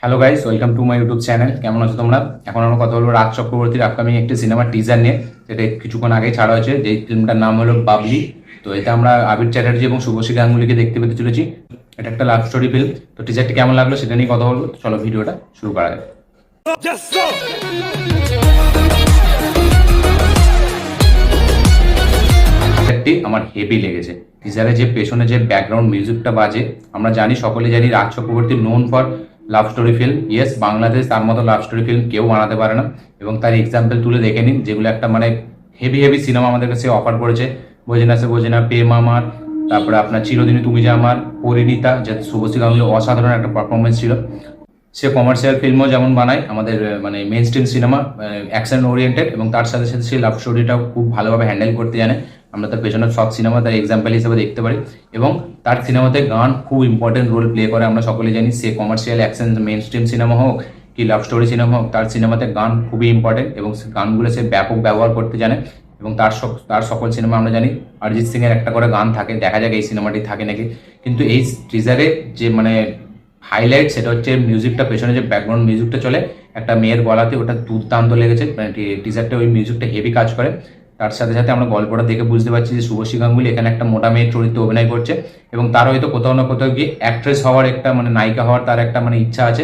Hello guys, welcome to my YouTube channel. কেমন আছো তোমরা? এখন আমরা কথা বলবো রাজ চক্রবর্তীর আপকামিং একটি সিনেমার টিজার নিয়ে, যেটা কিছুক্ষণ আগেই ছাড়া হয়েছে। যেই ফিল্মটার নাম হলো বাবলি। তো এতে আমরা আবির চ্যাটার্জি এবং শুভশ্রী গাঙ্গুলিকে দেখতে পেতে চলেছি। এটা একটা লাভ স্টোরি ফিল্ম। তো টিজারটি কেমন লাগলো সেটা নিয়ে কথা বলবো। চলো ভিডিওটা শুরু করা যাক। আমার হেভি লেগেছে। টিজারে যে পেছনে যে ব্যাকগ্রাউন্ড মিউজিকটা বাজে, আমরা জানি, সকলে জানি Raj Chakraborty known for love story film. Yes, Bangladesh তার মতো লাভ স্টোরি ফিল্ম কেউ বানাতে পারে না। এবং তার এক্সাম্পল তুলে দেখে নিন, যেগুলো একটা মানে হেভি হেভি সিনেমা আমাদের কাছে অফার করেছে। বোঝেনা সে বোঝেনা, প্রেম আমার, তারপরে আপনার চিরদিনই তুমি যে আমার, পরিণীতা, যাতে শুভশ্রী গাঙ্গুলি অসাধারণ একটা পারফরমেন্স ছিল। সে কমার্শিয়াল ফিল্মও যেমন বানায়, আমাদের মানে main stream cinema action oriented, এবং তার সাথে সাথে সেই লাভ স্টোরিটাও খুব ভালোভাবে হ্যান্ডেল করতে জানে। আমরা তার পেছনের সব সিনেমা তার এক্সাম্পল হিসেবে দেখতে পারি। এবং তার সিনেমাতে গান খুব ইম্পর্টেন্ট রোল প্লে করে। আমরা সকলে জানি, সে commercial action mainstream cinema হোক কি লাভ স্টোরি সিনেমা হোক, তার সিনেমাতে গান খুবই ইম্পর্টেন্ট, এবং সে গানগুলো সে ব্যাপক ব্যবহার করতে জানে। এবং তার সকল সিনেমা আমরা জানি অরিজিৎ সিং এর একটা করে গান থাকে। দেখা যাক এই সিনেমাটি থাকে নাকি। কিন্তু এই টিজারে যে মানে হাইলাইট, সেটা হচ্ছে মিউজিকটা, পেছনে যে ব্যাকগ্রাউন্ড মিউজিকটা চলে একটা মেয়ের গলাতে, ওটা দুর্দান্ত লেগেছে। মানে টিজারটা ওই মিউজিকটা হেভি কাজ করে। তার সাথে সাথে আমরা গল্পটা দেখে বুঝতে পারছি যে শুভশ্রী গাঙ্গুলি এখানে একটা মোটা মেয়ের চরিত্রে অভিনয় করছে, এবং তার হয়তো কোথাও না কোথাও গিয়ে অ্যাক্ট্রেস হওয়ার একটা মানে নায়িকা হওয়ার তার একটা মানে ইচ্ছা আছে।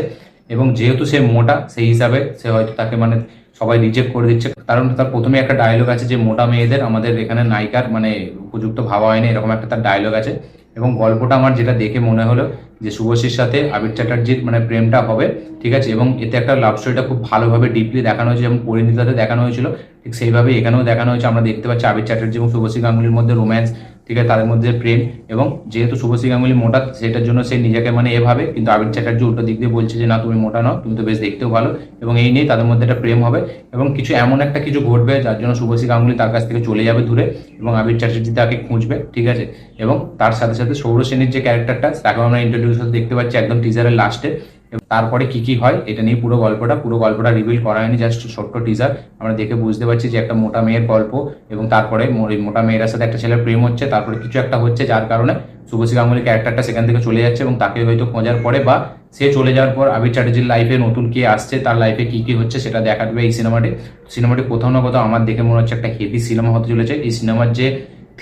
এবং যেহেতু সে মোটা, সেই হিসাবে সে হয়তো তাকে মানে সবাই রিজেক্ট করে দিচ্ছে। কারণ তার প্রথমে একটা ডায়লগ আছে যে মোটা মেয়েদের আমাদের এখানে নায়িকার মানে উপযুক্ত ভাবা হয়নি, এরকম একটা তার ডায়লগ আছে। এবং গল্পটা আমার যেটা দেখে মনে হলো যে শুভশ্রীর সাথে আবির চ্যাটার্জির মানে প্রেমটা হবে, ঠিক আছে। এবং এতে একটা লাভ স্টোরিটা খুব ভালোভাবে ডিপলি দেখানো হয়েছে, যেমন পরিণীতাতে দেখানো হয়েছিল ঠিক সেইভাবে এখানেও দেখানো হয়েছে। আমরা দেখতে পাচ্ছি আবির চ্যাটার্জি এবং শুভশ্রী গাঙ্গুলির মধ্যে রোম্যান্স, ঠিক আছে, তাদের মধ্যে প্রেম। এবং যেহেতু শুভশ্রী গাঙ্গুলি মোটা, সেটার জন্য সে নিজেকে মানে এভাবে, কিন্তু আবির চ্যাটার্জি উল্টো দিক দিয়ে বলছে যে না, তুমি মোটা নও, তুমি তো বেশ দেখতেও ভালো। এবং এই নিয়ে তাদের মধ্যে একটা প্রেম হবে, এবং কিছু এমন একটা কিছু ঘটবে যার জন্য শুভশ্রী গাঙ্গুলি তার কাছ থেকে চলে যাবে দূরে, এবং আবির চ্যাটার্জি তাকে খুঁজবে, ঠিক আছে। এবং তার সাথে সাথে সৌর সেনের যে ক্যারেক্টারটা, তাকেও আমরা ইন্ট্রোডিউস দেখতে পাচ্ছি একদম টিজারের লাস্টে। তারপরে কি কি হয় এটা নিয়ে পুরো গল্পটা রিভিল করা হয়নি, জাস্ট ছোট্ট টিজার। আমরা দেখে বুঝতে পারছি যে একটা মোটা মেয়ের গল্প, এবং তারপরে মোটা মেয়ের সাথে একটা ছেলের প্রেম হচ্ছে, তারপরে কিছু একটা হচ্ছে যার কারণে শুভশ্রী গাঙ্গুলি ক্যারেক্টারটা সেখান থেকে চলে যাচ্ছে, এবং তাকে হয়তো খোঁজার পরে বা সে চলে যাওয়ার পর আবির চ্যাটার্জির লাইফে নতুন কে আসছে, তার লাইফে কি কি হচ্ছে সেটা দেখাবে এই সিনেমাটি কোথাও না কোথাও আমার দেখে মনে হচ্ছে একটা হেভি সিনেমা হতে চলেছে। এই সিনেমার যে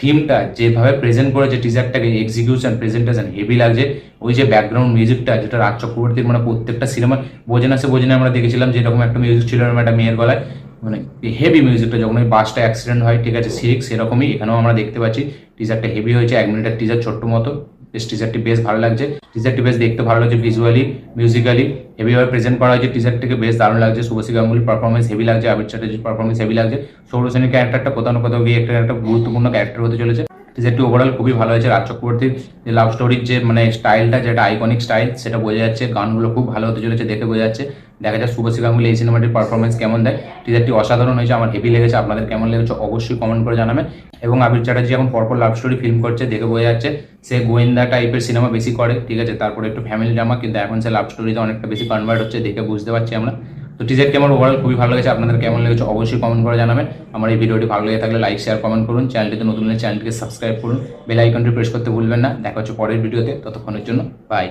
থিমটা যেভাবে প্রেজেন্ট করেছে টিজারটাকে, এক্সিকিউশন, প্রেজেন্টেশন হেভি লাগছে। ওই যে ব্যাকগ্রাউন্ড মিউজিকটা, যেটা রাজ চক্রবর্তীর মানে প্রত্যেকটা সিনেমা বোঝে না আমরা দেখেছিলাম যেরকম একটা মিউজিক ছিল একটা মেয়ের গলায়, মানে হেভি মিউজিকটা যখন ওই বাসটা অ্যাক্সিডেন্ট হয়, ঠিক আছে, সেরকমই এখানেও আমরা দেখতে পাচ্ছি। টিজারটা হেভি হয়েছে, 1 মিনিটের টিজার, ছোট্ট মতো। বেশ টিজারটি বেশ ভালো লাগছে। টিজারটি বেশ দেখতে ভালো লাগছে, ভিজুয়ালি মিউজিক্যালি হেভিভাবে প্রেজেন্ট করা হয়েছে। টিজারটিকে বেশ দারুণ লাগছে। শুভশ্রী গাঙ্গুলির পারফরমেন্স হেভি লাগছে, আবির চ্যাটার্জির পারফরমেন্স হেভি লাগছে। সৌর সেনের ক্যারেক্টারটা কোথাও না কোথাও গিয়ে একটা গুরুত্বপূর্ণ ক্যারেক্টার হতে চলেছে। টিজারটি ওভারঅল খুবই ভালো হয়েছে। রাজ চক্রবর্তীর যে লাভ স্টোরির যে মানে স্টাইলটা, যেটা আইকনিক স্টাইল, সেটা বোঝা যাচ্ছে। গানগুলো খুব ভালো হতে চলেছে, দেখে বোঝা যাচ্ছে। দেখা যাক শুভশ্রী গাঙ্গুলি এই সিনেমাটির পারফরমেন্স কেমন দেয়। টিজারটি অসাধারণ হয়েছে, আমার হেভি লেগেছে। আপনাদের কেমন লেগেছে অবশ্যই কমেন্ট করে জানাবেন। এবং আবির চ্যাটার্জি এখন পরপর লাভ স্টোরি ফিল্ম করছে, দেখে বোঝা যাচ্ছে সে গোয়েন্দা টাইপের সিনেমা বেশি করে, ঠিক আছে, তারপরে একটু ফ্যামিলি ড্রামা, কিন্তু এখন সে লাভ স্টোরিতে অনেকটা বেশি কনভার্ট হচ্ছে, দেখে বুঝতে পারছি আমরা। তো টিজারটি আমার ওভারঅল খুবই ভালো লেগেছে। আপনাদের কেমন লেগেছে অবশ্যই কমেন্ট করে জানাবেন। আমার এই ভিডিওটি ভালো লেগে থাকলে লাইক, শেয়ার, কমেন্ট করুন। চ্যানেলটিতে নতুন হলে চ্যানেলটিকে সাবস্ক্রাইব করুন, বেল আইকনটি প্রেস করতে ভুলবেন না। দেখা হচ্ছে পরের ভিডিওতে, ততক্ষণের জন্য বাই।